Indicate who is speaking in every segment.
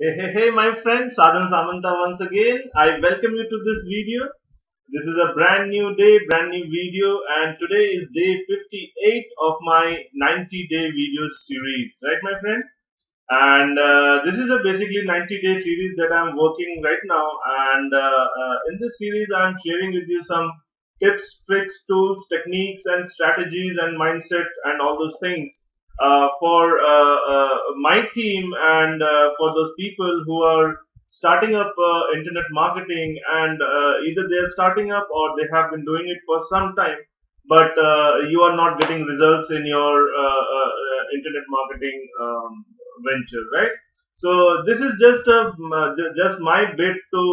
Speaker 1: Hey, my friend, Sadhan Samanta once again. I welcome you to this video. This is a brand new day, brand new video, and today is day 58 of my 90-day video series, right, my friend? And this is a basically 90-day series that I'm working right now. And in this series, I'm sharing with you some tips, tricks, tools, techniques, and strategies, and mindset, and all those things for my team and for those people who are starting up internet marketing, and either they're starting up or they have been doing it for some time, but you are not getting results in your internet marketing venture, right? So this is just just my bit to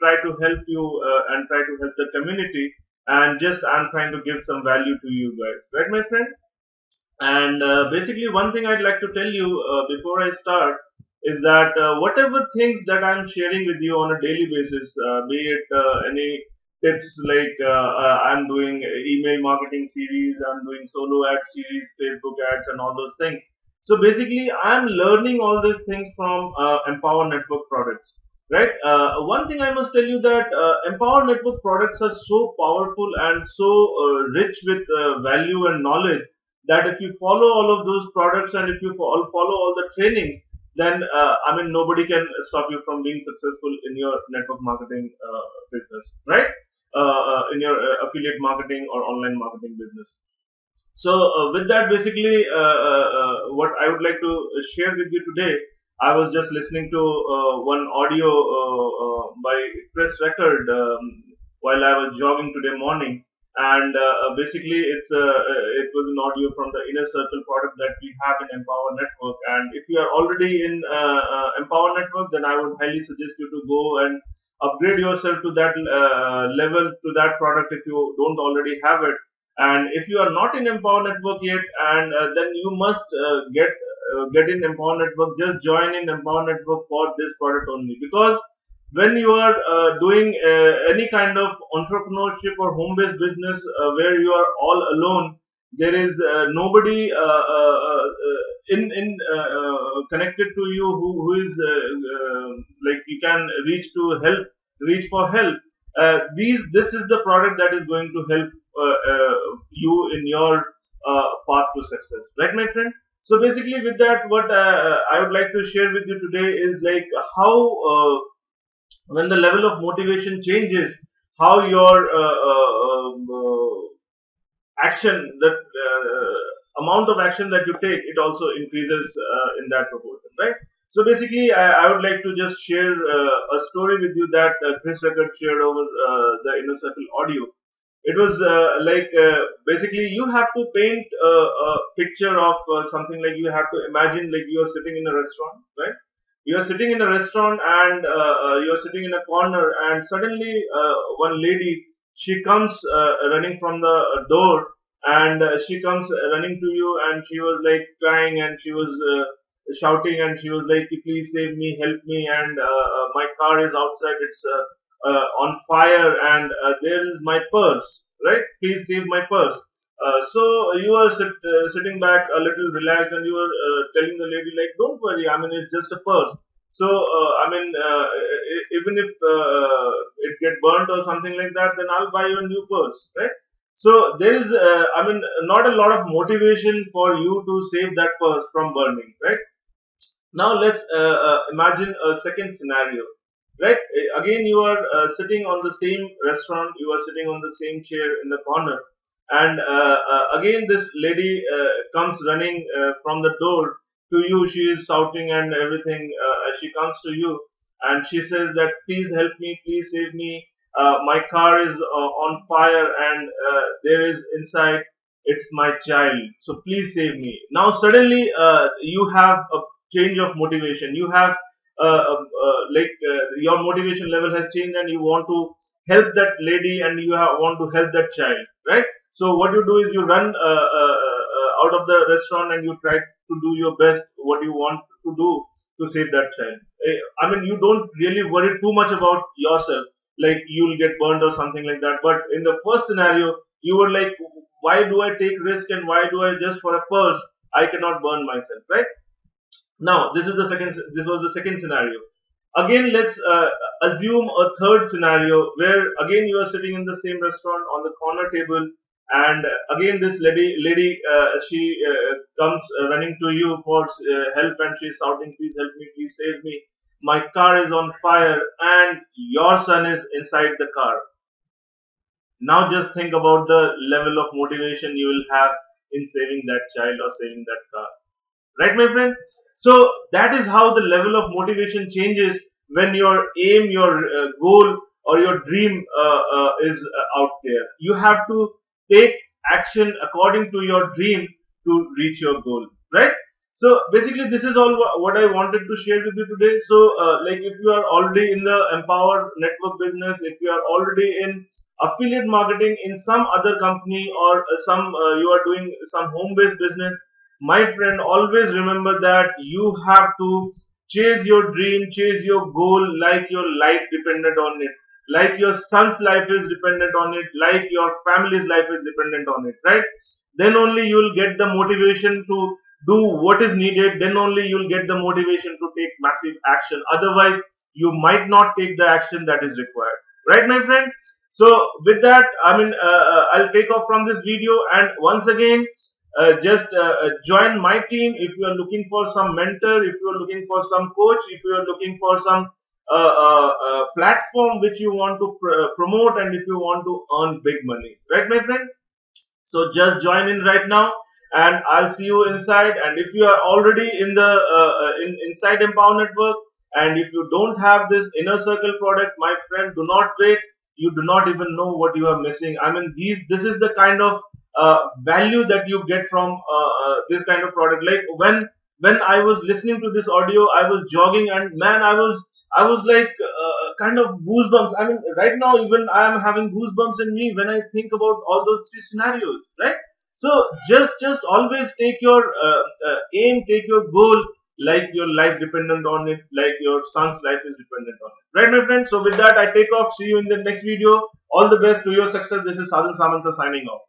Speaker 1: try to help you and try to help the community, and just I'm trying to give some value to you guys, right, my friend? And basically, one thing I'd like to tell you before I start is that whatever things that I'm sharing with you on a daily basis, be it any tips like I'm doing email marketing series, I'm doing solo ad series, Facebook ads, and all those things. So basically, I'm learning all these things from Empower Network products. Right. One thing I must tell you that Empower Network products are so powerful and so rich with value and knowledge that if you follow all of those products and if you follow all the trainings, then I mean nobody can stop you from being successful in your network marketing business, right? In your affiliate marketing or online marketing business. So with that, basically, what I would like to share with you today, I was just listening to one audio by Chris Record while I was jogging today morning, and basically, it was an audio from the Inner Circle product that we have in Empower Network. And if you are already in Empower Network, then I would highly suggest you to go and upgrade yourself to that level, to that product if you don't already have it. And if you are not in Empower Network yet, and then you must get in Empower Network. Just join in Empower Network for this product only, because when you are doing any kind of entrepreneurship or home-based business where you are all alone, there is nobody in connected to you who is like you can reach to help, reach for help. This is the product that is going to help you in your path to success, right, my friend? So basically, with that, what I would like to share with you today is like how when the level of motivation changes, how your action, that amount of action that you take, it also increases in that proportion, right? So basically, I would like to just share a story with you that Chris Record shared over the Inner Circle audio. It was basically you have to paint a picture of something, like you have to imagine like you are sitting in a restaurant, right? You are sitting in a restaurant, and you are sitting in a corner, and suddenly one lady, she comes running from the door, and she comes running to you, and she was like crying, and she was shouting, and she was like, please save me, help me, and my car is outside, it's on fire, and there is my purse, right? Please save my purse. So you are sitting back a little relaxed, and you are telling the lady like, don't worry, I mean it's just a purse. So I mean even if it get burnt or something like that, then I'll buy you a new purse, right? So there is I mean not a lot of motivation for you to save that purse from burning, right? Now let's imagine a second scenario, right? Again, you are sitting on the same restaurant, you are sitting on the same chair in the corner, and again this lady comes running from the door to you. She is shouting and everything. As she comes to you, and she says that please help me, please save me. My car is on fire, and there is inside. It's my child. So please save me. Now suddenly you have a change of motivation. You have your motivation level has changed, and you want to help that lady, and you want to help that child, right? So what you do is you run out of the restaurant, and you try to do your best what you want to do to save that child. I mean you don't really worry too much about yourself, like you'll get burned or something like that. But in the first scenario, you were like, why do I take risk, and why do I just for a purse I cannot burn myself, right? Now this is the second. This was the second scenario. Again, let's assume a third scenario where again you are sitting in the same restaurant on the corner table, and again this lady she comes running to you for help, and she's shouting, "Please help me! Please save me! My car is on fire, and your son is inside the car." Now just think about the level of motivation you will have in saving that child or saving that car. Right, my friend? So that is how the level of motivation changes when your aim, your goal, or your dream is out there. You have to take action according to your dream to reach your goal, right? So basically, this is all what I wanted to share with you today. So, like, if you are already in the Empower Network business, if you are already in affiliate marketing in some other company, or some you are doing some home-based business, my friend, always remember that you have to chase your dream, chase your goal like your life depended on it, like your son's life is dependent on it, like your family's life is dependent on it, right? Then only you will get the motivation to do what is needed. Then only you will get the motivation to take massive action. Otherwise, you might not take the action that is required, right, my friend? So, with that, I mean, I'll take off from this video, and once again, just join my team if you are looking for some mentor, if you are looking for some coach, if you are looking for some platform which you want to promote, and if you want to earn big money, right, my friend? So just join in right now, and I'll see you inside. And if you are already in the inside Empower Network, and if you don't have this inner circle product, my friend, do not wait. You do not even know what you are missing. I mean, this is the kind of value that you get from this kind of product. Like when I was listening to this audio, I was jogging, and man, I was like kind of goosebumps. I mean, right now even I am having goosebumps in me when I think about all those three scenarios, right? So just always take your aim, take your goal like your life dependent on it, like your son's life is dependent on it, right, my friend? So with that, I take off. See you in the next video. All the best to your success. This is Sadhu Samanta signing off.